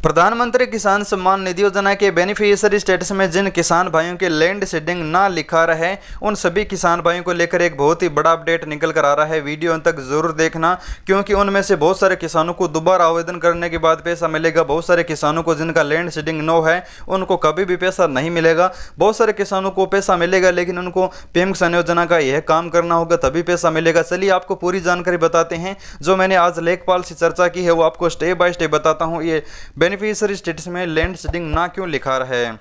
प्रधानमंत्री किसान सम्मान निधि योजना के बेनिफिशियरी स्टेटस में जिन किसान भाइयों के लैंड सीडिंग ना लिखा रहा है उन सभी किसान भाइयों को लेकर एक बहुत ही बड़ा अपडेट निकल कर आ रहा है। वीडियो अंत तक जरूर देखना, क्योंकि उनमें से बहुत सारे किसानों को दोबारा आवेदन करने के बाद पैसा मिलेगा। बहुत सारे किसानों को जिनका लैंड सीडिंग नो है उनको कभी भी पैसा नहीं मिलेगा। बहुत सारे किसानों को पैसा मिलेगा, लेकिन उनको पीएम किसान योजना का यह काम करना होगा तभी पैसा मिलेगा। चलिए आपको पूरी जानकारी बताते हैं। जो मैंने आज लेखपाल से चर्चा की है वो आपको स्टेप बाय स्टेप बताता हूँ। ये बेनिफिशियरी स्टेटस में लैंड सीडिंग ना क्यों लिखा रहा है।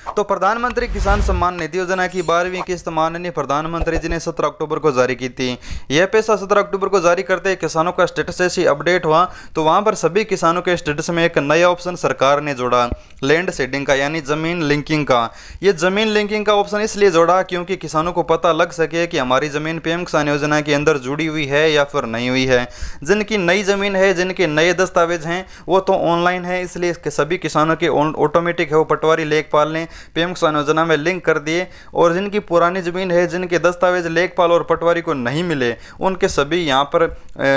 तो प्रधानमंत्री किसान सम्मान निधि योजना की 12वीं किस्त माननीय प्रधानमंत्री जी ने 17 अक्टूबर को जारी की थी। यह पैसा 17 अक्टूबर को जारी करते ही किसानों का स्टेटस ऐसी अपडेट हुआ तो वहां पर सभी किसानों के स्टेटस में एक नया ऑप्शन सरकार ने जोड़ा, लैंड सीडिंग का, यानी जमीन लिंकिंग का। ये जमीन लिंकिंग का ऑप्शन इसलिए जोड़ा क्योंकि किसानों को पता लग सके कि हमारी जमीन पीएम किसान योजना के अंदर जुड़ी हुई है या फिर नहीं हुई है। जिनकी नई जमीन है, जिनके नए दस्तावेज हैं वो तो ऑनलाइन है, इसलिए सभी किसानों के ऑटोमेटिक है वो पटवारी लेखपाल ने पीएम किसान योजना में लिंक कर दिए। और जिनकी पुरानी जमीन है, जिनके दस्तावेज लेखपाल और पटवारी को नहीं मिले, उनके सभी यहाँ पर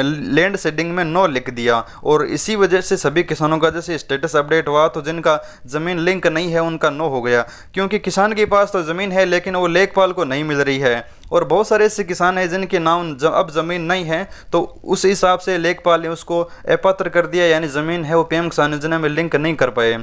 लैंड सीडिंग में नो लिख दिया। और इसी वजह से सभी किसानों का जैसे स्टेटस अपडेट हुआ तो जिनका जमीन लिंक नहीं है उनका नो हो गया, क्योंकि किसान के पास तो ज़मीन है लेकिन वो लेखपाल को नहीं मिल रही है। और बहुत सारे ऐसे किसान हैं जिनके नाम अब ज़मीन नहीं है, तो उस हिसाब से लेखपाल ने उसको अपात्र कर दिया, यानी ज़मीन है वो पीएम किसान योजना में लिंक नहीं कर पाए।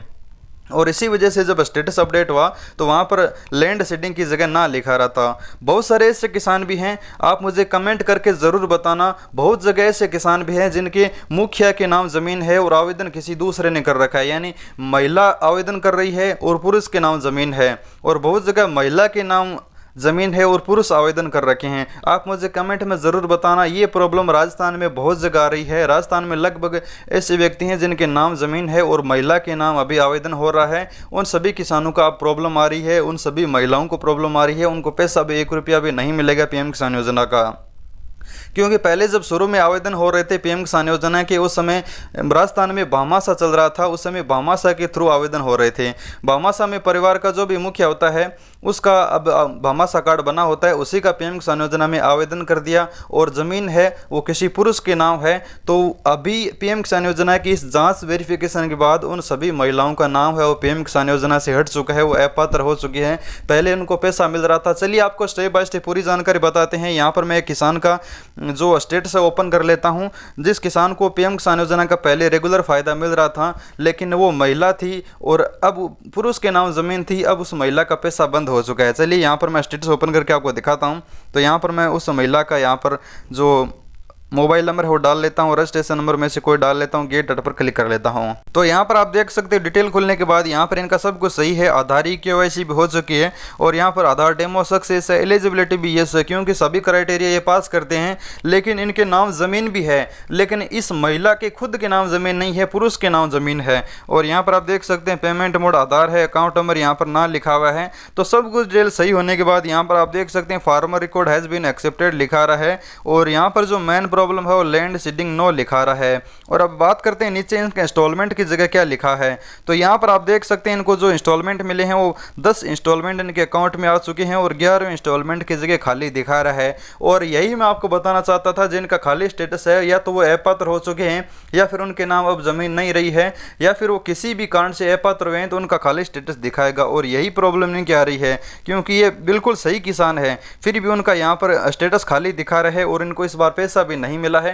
और इसी वजह से जब स्टेटस अपडेट हुआ तो वहाँ पर लैंड सीडिंग की जगह ना लिखा रहा था। बहुत सारे ऐसे किसान भी हैं, आप मुझे कमेंट करके ज़रूर बताना। बहुत जगह ऐसे किसान भी हैं जिनके मुखिया के नाम ज़मीन है और आवेदन किसी दूसरे ने कर रखा है, यानी महिला आवेदन कर रही है और पुरुष के नाम ज़मीन है। और बहुत जगह महिला के नाम ज़मीन है और पुरुष आवेदन कर रखे हैं। आप मुझे कमेंट में ज़रूर बताना। ये प्रॉब्लम राजस्थान में बहुत जगह आ रही है। राजस्थान में लगभग ऐसे व्यक्ति हैं जिनके नाम ज़मीन है और महिला के नाम अभी आवेदन हो रहा है। उन सभी किसानों का अब प्रॉब्लम आ रही है, उन सभी महिलाओं को प्रॉब्लम आ रही है। उनको पैसा भी 1 रुपया भी नहीं मिलेगा पीएम किसान योजना का, क्योंकि पहले जब शुरू में आवेदन हो रहे थे पीएम किसान योजना के, उस समय राजस्थान में भामाशाह चल रहा था। उस समय भामाशाह के थ्रू आवेदन हो रहे थे। भामाशाह में परिवार का जो भी मुखिया होता है उसका अब भामाशाह कार्ड बना होता है, उसी का पीएम किसान योजना में आवेदन कर दिया और ज़मीन है वो किसी पुरुष के नाम है। तो अभी पीएम किसान योजना की इस जांच वेरिफिकेशन के बाद उन सभी महिलाओं का नाम है वो पीएम किसान योजना से हट चुका है, वो अपात्र हो चुकी है। पहले उनको पैसा मिल रहा था। चलिए आपको स्टेप बाय स्टेप पूरी जानकारी बताते हैं। यहाँ पर मैं एक किसान का जो स्टेटस है ओपन कर लेता हूं। जिस किसान को पीएम किसान योजना का पहले रेगुलर फ़ायदा मिल रहा था, लेकिन वो महिला थी और अब पुरुष के नाम ज़मीन थी, अब उस महिला का पैसा बंद हो चुका है। चलिए यहाँ पर मैं स्टेटस ओपन करके आपको दिखाता हूं। तो यहाँ पर मैं उस महिला का यहाँ पर जो मोबाइल नंबर है वो डाल लेता हूँ, रजिस्ट्रेशन नंबर में से कोई डाल लेता हूँ, गेट पर क्लिक कर लेता हूँ। तो यहाँ पर आप देख सकते हो डिटेल खुलने के बाद यहाँ पर इनका सब कुछ सही है। आधार KYC भी हो चुकी है और यहाँ पर आधार डेमो सक्सेस है, एलिजिबिलिटी भी यस है, क्योंकि सभी क्राइटेरिया ये पास करते हैं। लेकिन इनके नाम ज़मीन भी है, लेकिन इस महिला के खुद के नाम ज़मीन नहीं है, पुरुष के नाम ज़मीन है। और यहाँ पर आप देख सकते हैं पेमेंट मोड आधार है, अकाउंट नंबर यहाँ पर ना लिखा हुआ है। तो सब कुछ डिटेल सही होने के बाद यहाँ पर आप देख सकते हैं farmer record has been accepted लिखा रहा है। और यहाँ पर जो मेन प्रॉब्लम है वो लैंड सीडिंग नो लिखा रहा है। और अब बात करते हैं नीचे इनके इंस्टॉलमेंट की जगह क्या लिखा है। तो यहाँ पर आप देख सकते हैं इनको जो इंस्टॉलमेंट मिले हैं वो 10 इंस्टॉलमेंट इनके अकाउंट में आ चुके हैं और 11वें इंस्टॉलमेंट की जगह खाली दिखा रहा है। और यही मैं आपको बताना चाहता था, जिनका खाली स्टेटस है या तो वो अपात्र हो चुके हैं या फिर उनके नाम अब ज़मीन नहीं रही है या फिर वो किसी भी कारण से अपात्र हुए हैं तो उनका खाली स्टेटस दिखाएगा। और यही प्रॉब्लम इनकी आ रही है, क्योंकि ये बिल्कुल सही किसान है फिर भी उनका यहाँ पर स्टेटस खाली दिखा रहा है और इनको इस बार पैसा भी नहीं मिला है।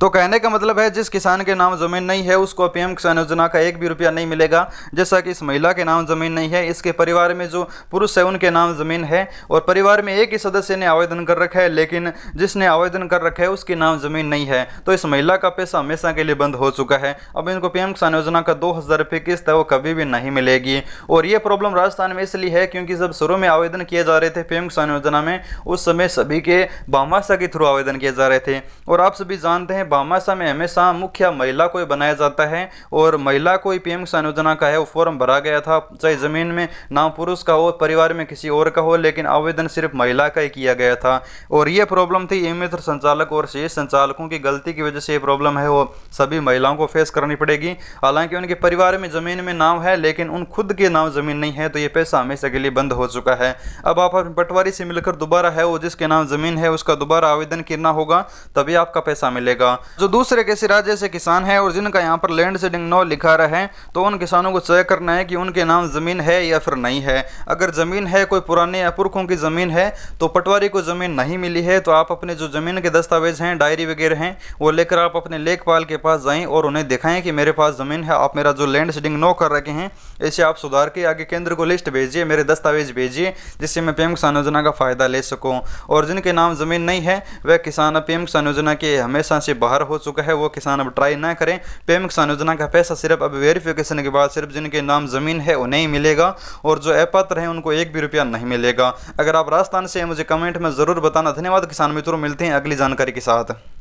तो कहने का मतलब है जिस किसान के नाम ज़मीन नहीं है उसको पीएम किसान योजना का 1 भी रुपया नहीं मिलेगा। जैसा कि इस महिला के नाम ज़मीन नहीं है, इसके परिवार में जो पुरुष है उनके नाम ज़मीन है और परिवार में एक ही सदस्य ने आवेदन कर रखा है, लेकिन जिसने आवेदन कर रखा है उसके नाम ज़मीन नहीं है। तो इस महिला का पैसा हमेशा के लिए बंद हो चुका है। अब इनको पीएम किसान योजना का 2000 रुपये किस्त है वो कभी भी नहीं मिलेगी। और ये प्रॉब्लम राजस्थान में इसलिए है क्योंकि जब शुरू में आवेदन किए जा रहे थे पीएम किसान योजना में, उस समय सभी के भामाशाह के थ्रू आवेदन किए जा रहे थे। और आप सभी जानते हैं भामाशाह में हमेशा मुखिया महिला को ही बनाया जाता है और महिला को ही पीएम किसान योजना का है वो फॉर्म भरा गया था, चाहे ज़मीन में नाम पुरुष का हो, परिवार में किसी और का हो, लेकिन आवेदन सिर्फ महिला का ही किया गया था। और ये प्रॉब्लम थी ई मित्र संचालक और शेष संचालकों की गलती की वजह से ये प्रॉब्लम है वो सभी महिलाओं को फेस करनी पड़ेगी। हालांकि उनके परिवार में ज़मीन में नाम है लेकिन उन खुद के नाम ज़मीन नहीं है, तो ये पैसा हमेशा के लिए बंद हो चुका है। अब आप पटवारी से मिलकर दोबारा है वो जिसके नाम ज़मीन है उसका दोबारा आवेदन करना होगा, तभी आपका पैसा मिलेगा। जो दूसरे किसी राज्य से किसान है और जिनका यहाँ पर लैंड सीडिंग नो लिखा रहा है, तो उन किसानों को चेक करना है कि उनके नाम ज़मीन है या फिर नहीं है। अगर ज़मीन है, कोई पुराने या पुरखों की ज़मीन है, तो पटवारी को ज़मीन नहीं मिली है, तो आप अपने जो ज़मीन के दस्तावेज हैं, डायरी वगैरह हैं, वो लेकर आप अपने लेखपाल के पास जाएं और उन्हें दिखाएं कि मेरे पास ज़मीन है, आप मेरा जो लैंड सीडिंग नो कर रखे हैं इसे आप सुधार के आगे केंद्र को लिस्ट भेजिए, मेरे दस्तावेज भेजिए, जिससे मैं पीएम किसान योजना का फ़ायदा ले सकूँ। और जिनके नाम ज़मीन नहीं है वह किसान पीएम किसान योजना के हमेशा से बाहर हो चुका है, वो किसान अब ट्राई ना करें। पीएम किसान योजना का पैसा सिर्फ अब वेरिफिकेशन के बाद सिर्फ जिनके नाम ज़मीन है उन्हें ही मिलेगा, और जो अपात्र हैं उनको एक भी रुपया नहीं मिलेगा। अगर आप राजस्थान से हैं मुझे कमेंट में ज़रूर बताना। धन्यवाद किसान मित्रों, मिलते हैं अगली जानकारी के साथ।